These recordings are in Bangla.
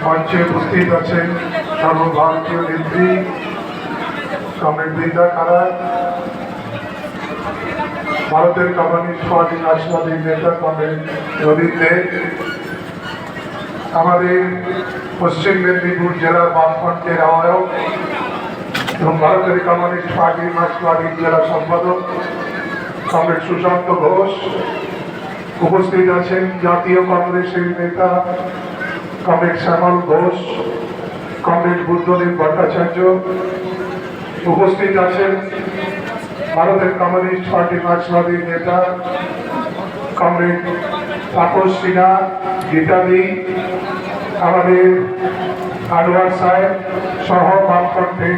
মঞ্চে উপস্থিত আছেন সর্বভারতীয় নেত্রী কমরেড বৃন্দা কারা, ভারতের কমিউনিস্ট পার্টি রাষ্ট্রবাদী নেতা কমরেড রবীন দে, আমাদের পশ্চিম মেদিনীপুর জেলার বামফ্রন্টের আহ্বায়ক এবং ভারতের কমিউনিস্ট পার্টি মার্ক্সবাদী জেলা সম্পাদক কমরেড সুশান্ত ঘোষ, উপস্থিত আছেন জাতীয় কংগ্রেসের নেতা কমরেড শ্যামল ঘোষ, কমরেড বুদ্ধদেব ভট্টাচার্য, উপস্থিত আছেন ভারতের কমিউনিস্ট পার্টি মার্ক্সবাদী নেতা কমরেড তাপস সিনহা, গীতাদি, আমাদের আনোয়ার সাহেব সহ বামফ্রন্টে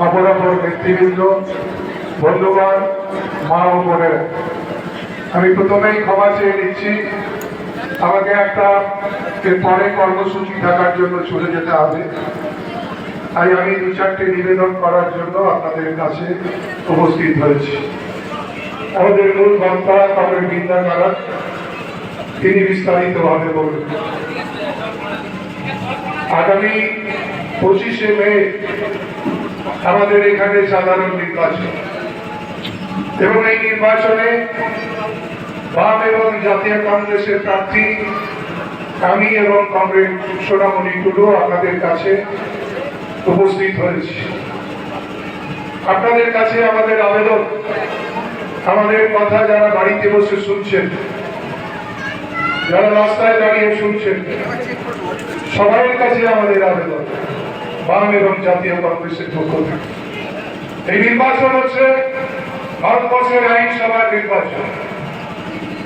অপরাপর ব্যক্তিবৃন্দ, বন্ধুগণ, মা ও বোনেরা, আমি প্রথমেই ক্ষমা চেয়ে নিচ্ছি। আমাকে একটা পরে কর্মসূচি থাকার জন্য চলে যেতে হবে, তাই আমি দু চারটে নিবেদন করার জন্য আপনাদের কাছে উপস্থিত হয়েছি। আমাদের মূল বক্তা কমরেড বৃন্দা কারা, তিনি বিস্তারিতভাবে বলবেন। আগামী 25শে মে আমাদের এখানে সাধারণ নির্বাচন, এবং এই নির্বাচনে বাম এবং জাতীয় কংগ্রেসের প্রার্থী আমি এবং কমরেড সোনামণি টুডু আপনাদের কাছে উপস্থিত হয়েছি। আপনাদের কাছে আমাদের আবেদন, আমাদের কথা যারা বাড়িতে বসে শুনছেন, যারা রাস্তায় দাঁড়িয়ে শুনছেন, সবার কাছে আমাদের আবেদন, বাম এবং জাতীয় কংগ্রেসের পক্ষ থেকে এই নির্বাচন হচ্ছে ভারতবর্ষের আইনসভার নির্বাচন।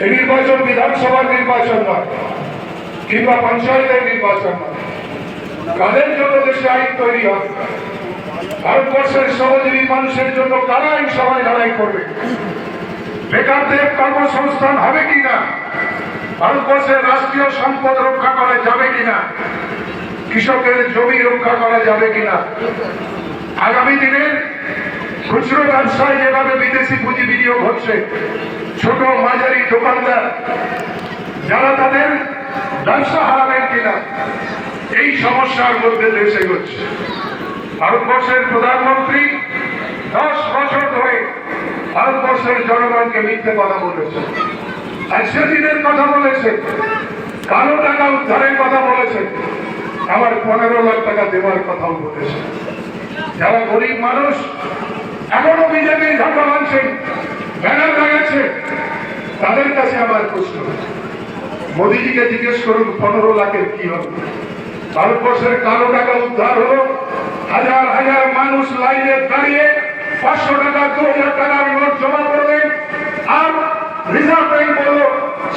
এই নির্বাচন বিধানসভার নির্বাচন নয়, কিংবা পঞ্চায়েতের নির্বাচন নয়। কাদের জন্য দেশে আইন তৈরি হবে? ভারতবর্ষের শ্রমজীবী মানুষের জন্য কারা আইনসভায় লড়াই করবে? বেকারদের কর্মসংস্থান হবে কিনা? ভারতবর্ষের রাষ্ট্রীয় সম্পদ রক্ষা করা যাবে কিনা? কৃষকের জমি রক্ষা করা যাবে কিনা? আগামী দিনে খুচরো ব্যবসায় যেভাবে বিদেশি পুঁজি বিনিয়োগ হচ্ছে, ছোট মাঝারি দোকানদার যারা তাদের ব্যবসা হারাবেন কিনা, এই সমস্যার মধ্যে দেশ এগোচ্ছে। ভারতবর্ষের প্রধানমন্ত্রী 10 বছর ধরে ভারতবর্ষের জনগণকে মিথ্যে কথা বলেছে, সেদিনের কথা বলেছে, কালো টাকা উদ্ধারের কথা বলেছে, আমার 15 লাখ টাকা দেওয়ার কথাও বলেছে। যারা গরিব মানুষ এখনো বিজেপি ঝাঁটা মানছেন, ব্যানার লাগাচ্ছে, তাদের কাছে আমার প্রশ্ন, মোদীজিকে জিজ্ঞেস করুন 15 লাখের কি হল? ভারতবর্ষের কালো টাকা উদ্ধার হলো, হাজার হাজার মানুষ লাইনে দাঁড়িয়ে 500 টাকা 2000 টাকার নোট জমা করলেন, আর রিজার্ভ ব্যাংক বলল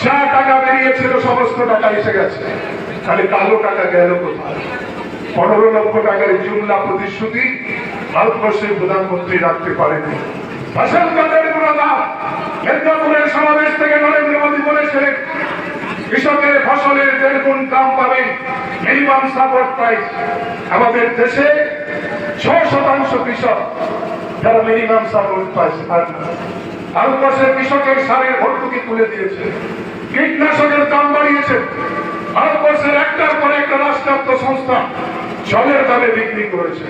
যা টাকা বেরিয়েছিল সমস্ত টাকা এসে গেছে, তাহলে কালো টাকা গেল কোথায়? 15 লক্ষ টাকার জুমলা প্রতিশ্রুতি ভারতবর্ষের প্রধানমন্ত্রী রাখতে পারেনি। মেদিনীপুরের সমাবেশ থেকে নরেন্দ্র মোদী বলেছিলেন কৃষকের ফসলের 1.5 গুণ দাম পাবেন, মিনিমাম সাপোর্ট প্রাইস। আমাদের দেশে 6% কৃষক যারা মিনিমাম সাপোর্ট প্রাইস পান না। ভারতবর্ষের কৃষকের সারের ভর্তুকি তুলে দিয়েছে, কীটনাশকের দাম বাড়িয়েছে। ভারতবর্ষের একটার পর একটা রাষ্ট্রায়ত্ত সংস্থা জলের দামে বিক্রি করেছে।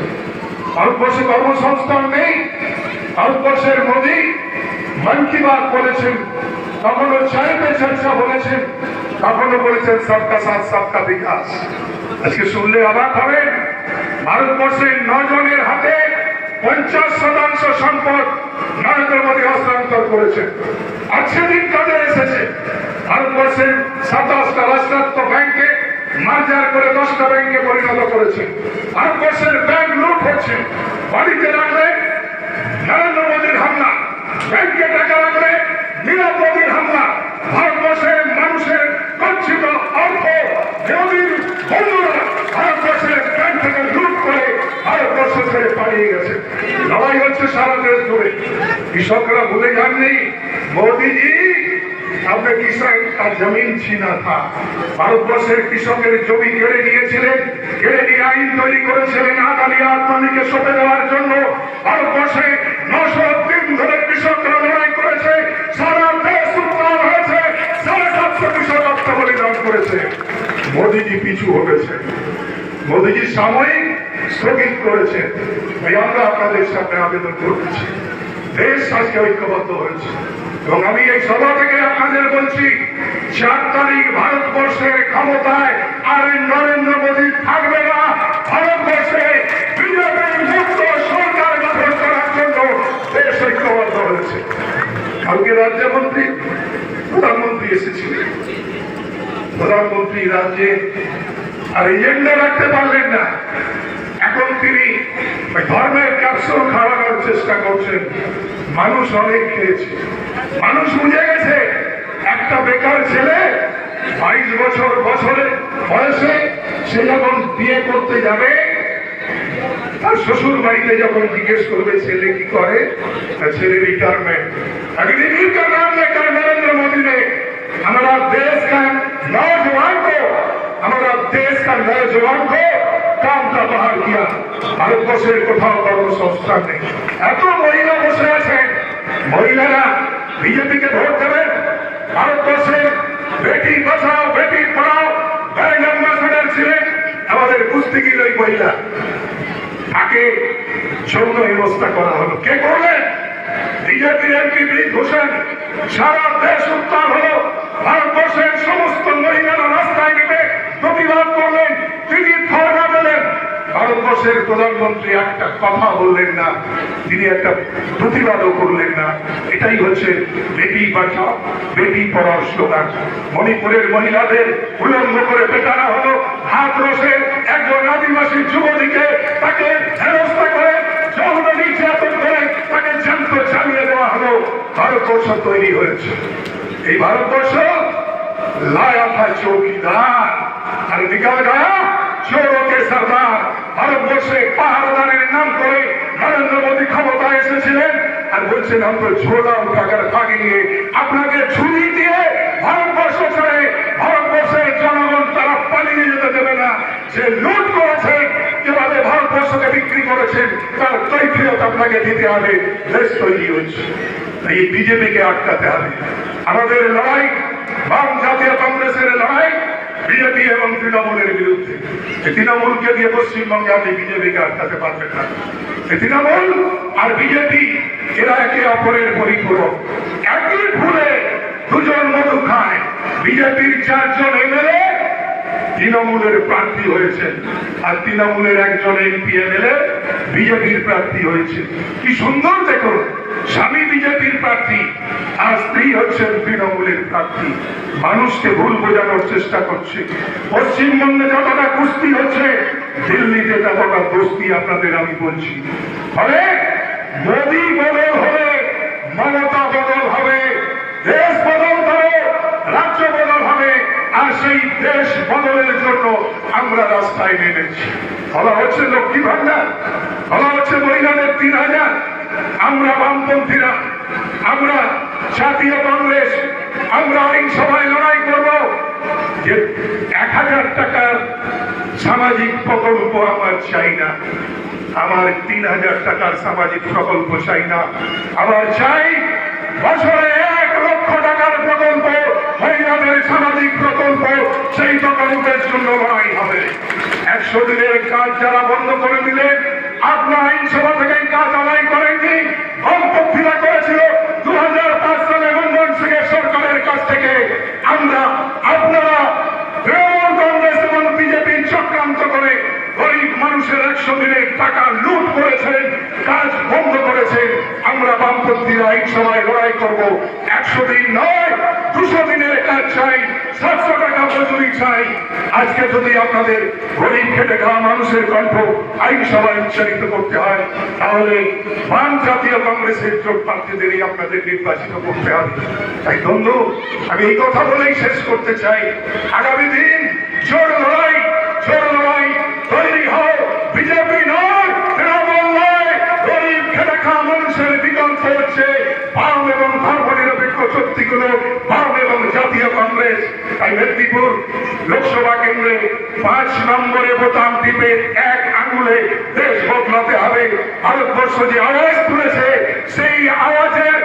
ভারতবর্ষে কর্মসংস্থান নেই। ভারতবর্ষের মোদী মন কি বাত বলেছেন, কখনো চায় পে চর্চা বলেছেন, কখনো বলেছেন সবকা সাথ সবকা বিকাশ। আজকে শুনলে অবাক হবেন, ভারতবর্ষের 9 জনের হাতে 50% সম্পদ নরেন্দ্র মোদী হস্তান্তর করেছেন। আর সেদিন কাজে এসেছে ভারতবর্ষের 27টা রাষ্ট্রায়ত্ত ব্যাংকে মার্জার করে 10টা ব্যাংকে পরিণত করেছে। ভারতবর্ষের ব্যাংক লুট হচ্ছে। বাড়িতে রাখলে নরেন্দ্র মোদীর হামলা, ব্যাংকে টাকা রাখলে নীরব মোদীর হামলা। ভারতবর্ষের মানুষের গচ্ছিত অর্থ মোদীর বন্ধুরা ভারতবর্ষের ব্যাংক থেকে লুট করে ভারতবর্ষ ছেড়ে পালিয়ে গেছে। লড়াই হচ্ছে সারা দেশ জুড়ে। কৃষকরা ভুলে যাননি, মোদীজি আপনি কিষান का जमीन छीना था। ভারতবর্ষের কৃষকের জমি কেড়ে নিয়েছিলেন, কেড়ে নিয়ে আইন তৈরি করেছিলেন আদানি আত্মানিকে সঁপে দেওয়ার জন্য। ভারতবর্ষে 900 দিন ধরে কৃষকরা লড়াই করেছে, সারা দেশ উত্তাল হয়েছে, 750 কৃষক আত্মবলিদান করেছে। মোদীজি পিছু হয়েছে। মোদীজি সাময়িক স্থগিত করেছেন, তাই আমরা আপনাদের সামনে আবেদন করতেছি। দেশ আজকে ঐক্যবদ্ধ হয়েছে এবং আমি এই সভা থেকে আপনাদের বলছি, 4 তারিখ ভারতবর্ষের ক্ষমতায় আর নরেন্দ্র মোদী থাকবে না। ভারতবর্ষে বিজেপির মুক্ত সরকার গঠন করার জন্য দেশ ঐক্যবদ্ধ হয়েছে। কালকে রাজ্যমন্ত্রী প্রধানমন্ত্রী এসেছিলেন, প্রধানমন্ত্রী রাজ্যে আর এজেন্ডা রাখতে পারলেন না। এখন তিনি ধর্মের ক্যাপসুল খাওয়ানোর চেষ্টা করছেন। মানুষ অনেক খেয়েছে, মানুষ বুঝে গেছে একটা বেকার ছেলে 22 বছরে বয়সে সে যখন বিয়ে করতে যাবে, তার শ্বশুর বাড়িতে যখন জিজ্ঞেস করবে ছেলে কি করে, ছেলে रिटायरमेंट। अगर इन्हीं का नाम लेकर नरेंद्र मोदी ने हमारा देश का नौजवान को काम का बाहर किया। ভারতবর্ষের কোথাও কর্মসংস্থান নেই। এত মহিলা বসে আছেন, মহিলারা বিজেপিকে ভোট দেবেন। ভারতবর্ষের বেটি বাঁচাও বেটি পড়াও ব্র্যান্ড অ্যাম্বাসেডর ছিলেন আমাদের কুস্তিগির ওই মহিলা, তাকে যৌন হেনস্থা করা হলো। কে করলেন? বিজেপি এমপি বীর ঘোষণ। সারা দেশ উত্তাল হলো, ভারতবর্ষের সমস্ত মহিলারা রাস্তায় নেমে প্রতিবাদ করলেন, তিনি ধর্ণা দিলেন। ভারতবর্ষের প্রধানমন্ত্রী একটা কথা বললেন না, তিনি একটা প্রতিবাদও করলেন না। এটাই হচ্ছে বেটি বাঁচাও বেটি পড়াও স্লোগান। মণিপুরের মহিলাদের উলঙ্গ করে পেটানো হলো, হাতরসের একজন আদিবাসী যুবতীকে তাকে হেনস্থা করে যৌন নির্যাতন করে তাকে জ্যান্ত জ্বালিয়ে দেওয়া হলো। ভারতবর্ষ তৈরি হয়েছে। এই ভারতবর্ষ লায়া থা চৌকিদার আর নিকাল গায়া চোরোं के सरदार। ভারতবর্ষে পাহারাদারের নাম করে নরেন্দ্র মোদী ক্ষমতায় এসেছিলেন আর বলছেন हम तो झोला उठाकर भागेंगे। আপনাকে ছুরি দিয়ে ভারতবর্ষ ছেড়ে ভারতবর্ষের জনগণ তারা পালিয়ে যেতে দেবে না। যে লুট করেছে, যেভাবে ভারতবর্ষকে বিক্রি করেছেন, তার কৈফিয়ত আপনাকে দিতে হবে। দেশ তৈরি হচ্ছে, এই বিজেপিকে আটকাতে হবে। আমাদের লড়াই বাম জাতীয় কংগ্রেসের লড়াই বিজেপি এবং তৃণমূলের বিরুদ্ধে। তৃণমূলকে দিয়ে পশ্চিমবঙ্গে আপনি বিজেপিকে আটকাতে পারবেন না। তৃণমূল আর বিজেপি এরা একে অপরের পরিপূরক। একই ফুলে দুজন মধু খায়। বিজেপির 4 জন এমএলএ তৃণমূলের প্রার্থী হয়েছেন আর তৃণমূলের একজন এমপি এমএলএ বিজেপির প্রার্থী হয়েছে। কি সুন্দর দেখুন, স্বামী বিজেপির প্রার্থী আর স্ত্রী হচ্ছেন তৃণমূলের প্রার্থী। মানুষকে ভুল বোঝানোর চেষ্টা করছে। পশ্চিমবঙ্গে যতটা কুস্তি হচ্ছে, দিল্লিতে ততটা দোস্তি আপনাদের আমি বলছি। ফলে মোদী বদল হবে, মমতা বদল হবে, দেশ বদল হবে, রাজ্য বদল হবে। আর সেই দেশ বদলের জন্য আমরা রাস্তায় নেমেছি। বলা হচ্ছে লক্ষ্মী ভান্ডার, বলা হচ্ছে মহিলাদের 3000। আমরা বামপন্থীরা, আমরা জাতীয় কংগ্রেস, আমরা আইনসভায় লড়াই করব যে 1000 টাকার সামাজিক প্রকল্প আমার চাই না। আমার 3000 টাকার সামাজিক প্রকল্প চাই না। আমার চাই বছরে 1 লক্ষ টাকার প্রকল্প, মহিলাদের সামাজিক প্রকল্প। সেই প্রকল্পের জন্য লড়াই হবে। 100 দিনের কাজ যারা বন্ধ করে দিলেন, আপনার আইনসভা থেকে কাজ আদায় করেননি। বামপন্থীরা করেছিল 2005 সালে মনমোহন সিংয়ের সরকারের কাছ থেকে। আপনারা তৃণমূল কংগ্রেস এবং বিজেপি চক্রান্ত করে গরিব মানুষের 100 দিনের টাকা লুট করেছেন, কাজ বন্ধ করেছেন। আমরা বামপন্থীরা আইনসভায় লড়াই করব। 100 দিন নয়, 200 দিনের কাজ চাই, 700 টাকা মজুরি চাই। আজকে যদি আপনাদের গরিব খেটে খাওয়া মানুষের কণ্ঠ আইনসভায় উচ্চারিত করতে হয়, তাহলে বাম জাতীয় কংগ্রেসের যোগ প্রার্থীদেরই আপনাদের নির্বাচিত করতে হবে। তাই বন্ধু, আমি এই কথা বলেই শেষ করতে চাই, আগামী দিন জোর লড়াই তৈরি হয়। বিজেপি নয়, তৃণমূল নয়, গরিব খেটে খাওয়া মানুষের বিকল্প হচ্ছে বাম এবং ধর্মনিরপেক্ষ শক্তিগুলো, বাম এবং জাতীয় কংগ্রেস। তাই মেদিনীপুর লোকসভা কেন্দ্রে 5 নম্বরে বোতাম টিপে 1 আঙুলে দেশ বদলাতে হবে। ভারতবর্ষ যে আওয়াজ তুলেছে, সেই আওয়াজের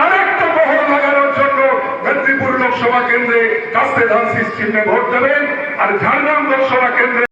আরেকটা মোহর লাগানোর জন্য মেদিনীপুর লোকসভা কেন্দ্রে কাস্তে ধানশিস চিহ্নে ভোট দেবেন। আর ঝাড়গ্রাম লোকসভা কেন্দ্রে